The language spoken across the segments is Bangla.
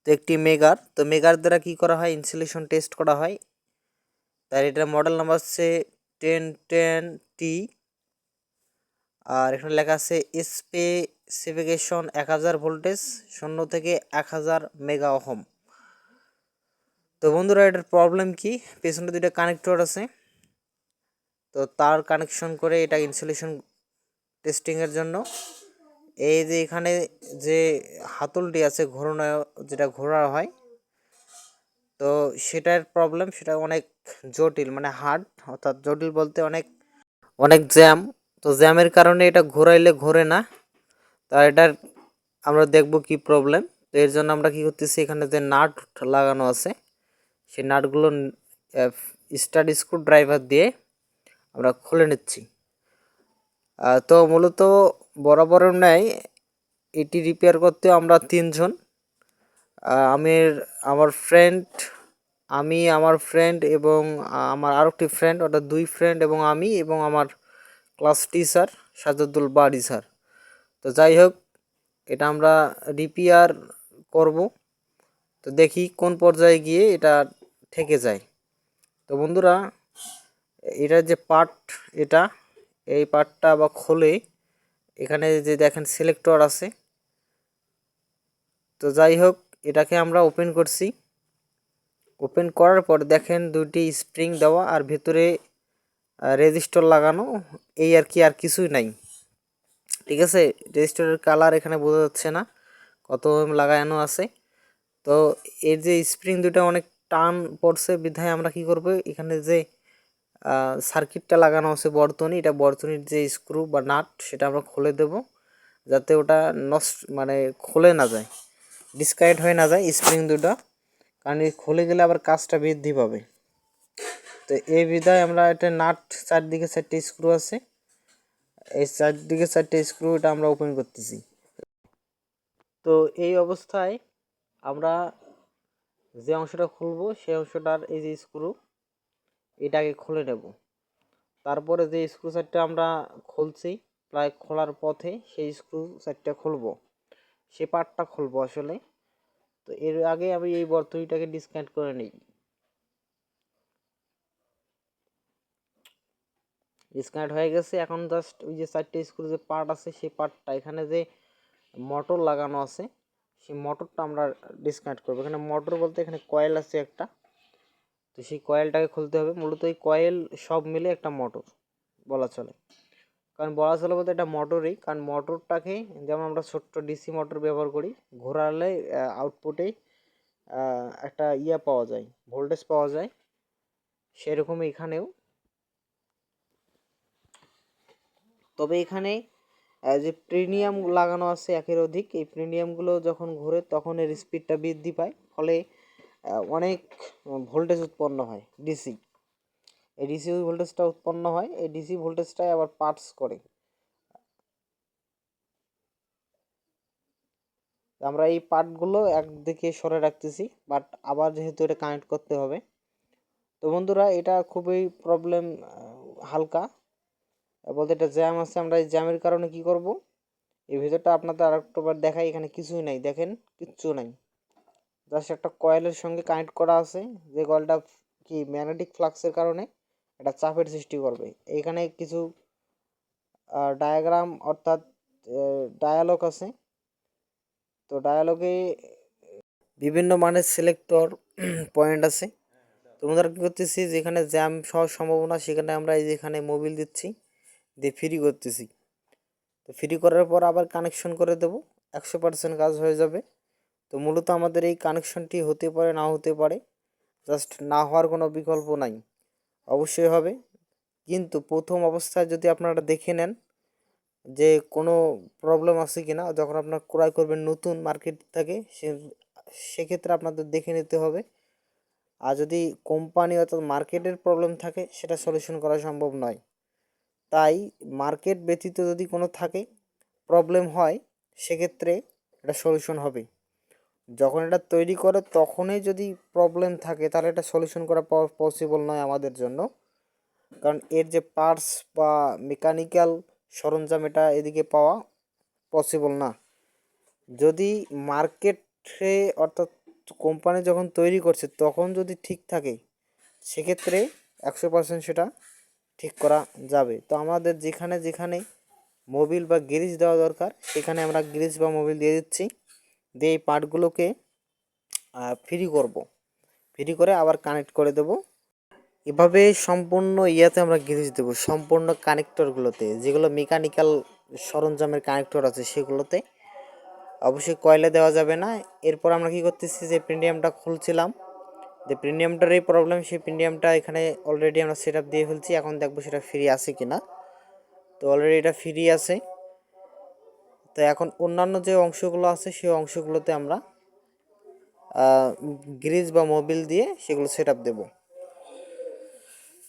তো একটি মেগার, তো মেগার দ্বারা কি করা হয়, ইনসুলেশন টেস্ট করা হয়। তার এটার মডেল নাম্বার হচ্ছে 1010T, আর এখানে লেখা আছে স্পেসিফিকেশন 1000 ভোল্টেজ 0 থেকে 1000 মেগা ওহম। তো বন্ধুরা এটার প্রবলেম কি, পেছনে দুইটা কানেক্টর আছে, তো তার কানেকশন করে এটা ইনসুলেশন টেস্টিংয়ের জন্য। এই যে এখানে যে হাতলটি আছে ঘোরানো, যেটা ঘোরা হয়, তো সেটার প্রবলেম, সেটা অনেক জটিল, মানে হার্ড, অর্থাৎ জটিল বলতে অনেক অনেক জ্যাম। তো জ্যামের কারণে এটা ঘোরাইলে ঘোরে না। তা এটার আমরা দেখব কি প্রবলেম। তো এর জন্য আমরা কি করতেছি, এখানে যে নাট লাগানো আছে সেই নাটগুলো স্টার স্ক্রু ড্রাইভার দিয়ে আমরা খুলে নিচ্ছি। তো মূলত বরাবরের ন্যায় এটি রিপেয়ার করতে আমরা তিনজন, আমি আমার ফ্রেন্ড এবং আমার আরেকটি ফ্রেন্ড, অর্থাৎ দুই ফ্রেন্ড এবং আমি এবং আমার ক্লাস টিচার সাজাদুল বাড়ি স্যার। তো যাই হোক, এটা আমরা রিপেয়ার করব। তো দেখি কোন পর্যায়ে গিয়ে এটা থেকে যায়। তো বন্ধুরা এটার যে পার্ট, এই পার্টটা বা খোলে, এখানে যে দেখেন সিলেক্টর আছে। তো যাই হোক, এটাকে আমরা ওপেন করছি। ওপেন করার পর দেখেন দুইটি স্প্রিং দেওয়া আর ভেতরে রেজিস্টর লাগানো, এই আর কি, আর কিছুই নাই। ঠিক আছে, রেজিস্টরের কালার এখানে বোঝা যাচ্ছে না, কত লাগানো আছে। তো এর যে স্প্রিং দুটো অনেক টান পড়ছে, বিধায় আমরা কি করব, এখানে যে সার্কিটটা লাগানো আছে বর্তনী, এটা বর্তনীর যে স্ক্রু বা নাট সেটা আমরা খুলে দেব, যাতে ওটা নষ্ট, মানে খুলে না যায়, ডিসকানেক্ট হয়ে না যায় স্প্রিং দুটো, কারণ এই খুলে গেলে আবার কাজটা বৃদ্ধি পাবে। তো এই বিধায় আমরা এটা নাট, চারদিকে 4টে স্ক্রু আছে, এই চারদিকে 4টে স্ক্রু এটা আমরা ওপেন করতেছি। তো এই অবস্থায় আমরা যে অংশটা খুলবো সেই অংশটার এই যে স্ক্রু, এটাকে খুলে নেব। তারপরে যে স্ক্রু সেটটা আমরা খুলছি, প্রায় খোলার পথে সেই স্ক্রু সেটটা খুলবো, সে পার্টটা খুলবো আসলে। তো এর আগে আমি এই বর্তনীটাকে ডিসকানেক্ট করে নিই। ডিসকানেক্ট হয়ে গেছে, এখন জাস্ট ওই যে 4টে স্ক্রু যে পার্ট আছে সেই পার্টটা, এখানে যে মোটর লাগানো আছে সেই মোটরটা আমরা ডিসকানেক্ট করবো। এখানে মোটর বলতে এখানে কয়েল আছে একটা, তো সেই কয়েলটাকে খুলতে হবে। মূলত এই কয়েল সব মিলে একটা মোটর বলা চলে, কারণ বলা চলে বলতে এটা মোটরই, কারণ মোটরটাকে যেমন আমরা ছোট্ট ডিসি মোটর ব্যবহার করি, ঘোরালে আউটপুটে একটা পাওয়া যায়, ভোল্টেজ পাওয়া যায়, সেরকম এখানেও। তবে এখানে যে প্রিমিয়াম লাগানো আছে একের অধিক, এই প্রিমিয়ামগুলো যখন ঘোরে তখন এর স্পিডটা বৃদ্ধি পায়, ফলে অনেক ভোল্টেজ উৎপন্ন হয় ডিসি। এই ডিসি ভোল্টেজটা উৎপন্ন হয়, এই ডিসি ভোল্টেজটাই আবার পার্টস করে। আমরা এই পার্টগুলো একদিকে সরে রাখতেছি, বাট আবার যেহেতু এটা কানেক্ট করতে হবে। তো বন্ধুরা এটা খুবই প্রবলেম হালকা, বলতে এটা জ্যাম আছে। আমরা এই জ্যামের কারণে কি করব, এই ভিতরটা আপনাদের আরেকবার দেখাই, এখানে কিছুই নাই, দেখেন কিচ্ছু নাই, জাস্ট একটা কয়েলের সঙ্গে কানেক্ট করা আছে, যে কয়েলটা কি ম্যাগনেটিক ফ্লাক্সের কারণে এটা চাপের সৃষ্টি করবে। এইখানে কিছু ডায়াগ্রাম অর্থাৎ ডায়ালগ আছে, তো ডায়ালগে বিভিন্ন মানের সিলেক্টর পয়েন্ট আছে। তোমরা কী করতেছি, যেখানে জ্যাম হওয়ার সম্ভাবনা সেখানে আমরা এই যেখানে মোবিল দিচ্ছি, দিয়ে ফ্রি করতেছি। তো ফ্রি করার পর আবার কানেকশন করে দেব, 100% কাজ হয়ে যাবে। তো মূলত আমাদের এই কানেকশনটি হতে পারে, না হতে পারে, জাস্ট না হওয়ার কোনো বিকল্প নাই, অবশ্যই হবে। কিন্তু প্রথম অবস্থায় যদি আপনারা দেখে নেন যে কোনো প্রবলেম আছে কি না, যখন আপনার ক্রয় করবেন নতুন মার্কেট থেকে, সেক্ষেত্রে আপনাদের দেখে নিতে হবে। আর যদি কোম্পানি অর্থাৎ মার্কেটের প্রবলেম থাকে, সেটা সলিউশন করা সম্ভব নয়। তাই মার্কেট ব্যতীত যদি কোনো থাকে প্রবলেম হয়, সেক্ষেত্রে এটা সলিউশন হবে। যখন এটা তৈরি করে তখনই যদি প্রবলেম থাকে, তাহলে এটা সলিউশন করা পসিবল নয় আমাদের জন্য, কারণ এর যে পার্টস বা মেকানিক্যাল সরঞ্জাম এটা এদিকে পাওয়া পসিবল না। যদি মার্কেটে অর্থাৎ কোম্পানি যখন তৈরি করছে তখন যদি ঠিক থাকে সেক্ষেত্রে 100% সেটা ঠিক করা যাবে। তো আমাদের যেখানে যেখানে মোবিল বা গ্রিজ দেওয়া দরকার সেখানে আমরা গ্রিজ বা মোবিল দিয়ে দিচ্ছি, দিয়ে এই পার্টগুলোকে ফ্রি করব, ফ্রি করে আবার কানেক্ট করে দেব। এভাবে সম্পূর্ণ ইয়াতে আমরা গ্রিজ দেবো, সম্পূর্ণ কানেক্টরগুলোতে, যেগুলো মেকানিক্যাল সরঞ্জামের কানেক্টর আছে সেগুলোতে, অবশ্যই কয়েলে দেওয়া যাবে না। এরপর আমরা কি করতেছি, যে প্রিমিয়ামটা খুলছিলাম, যে প্রিমিয়ামটার এই প্রবলেম, সেই প্রিমিয়ামটা এখানে অলরেডি আমরা সেট আপ দিয়ে ফেলছি। এখন দেখবো সেটা ফ্রি আছে কিনা। তো অলরেডি এটা ফ্রি আছে। তো এখন অন্যান্য যে অংশগুলো আছে সেই অংশগুলোতে আমরা গ্রিজ বা মোবিল দিয়ে সেগুলো সেট আপ দেবো।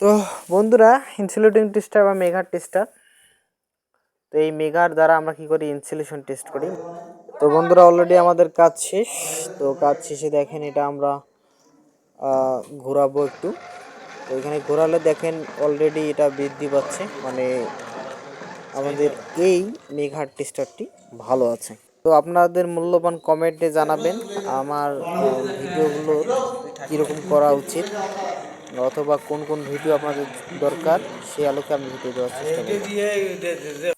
তো বন্ধুরা, ইনসুলেটিং টেস্টার বা মেগার টেস্টার, তো এই মেগার দ্বারা আমরা কি করি, ইনসুলেশন টেস্ট করি। তো বন্ধুরা, অলরেডি আমাদের কাজ শেষ। তো কাজ শেষে দেখেন এটা আমরা ঘোরাবো একটু। তো এখানে ঘোরালে দেখেন অলরেডি এটা বৃদ্ধি পাচ্ছে, মানে আমাদের এই মেঘার টেস্টারটি ভালো আছে। তো আপনাদের মূল্যবান কমেন্টে জানাবেন আমার ভিডিওগুলো কীরকম করা উচিত, অথবা কোন কোন ভিডিও আপনাদের দরকার, সেই আলোকে আমি ভিডিও দেওয়ার চেষ্টা করব।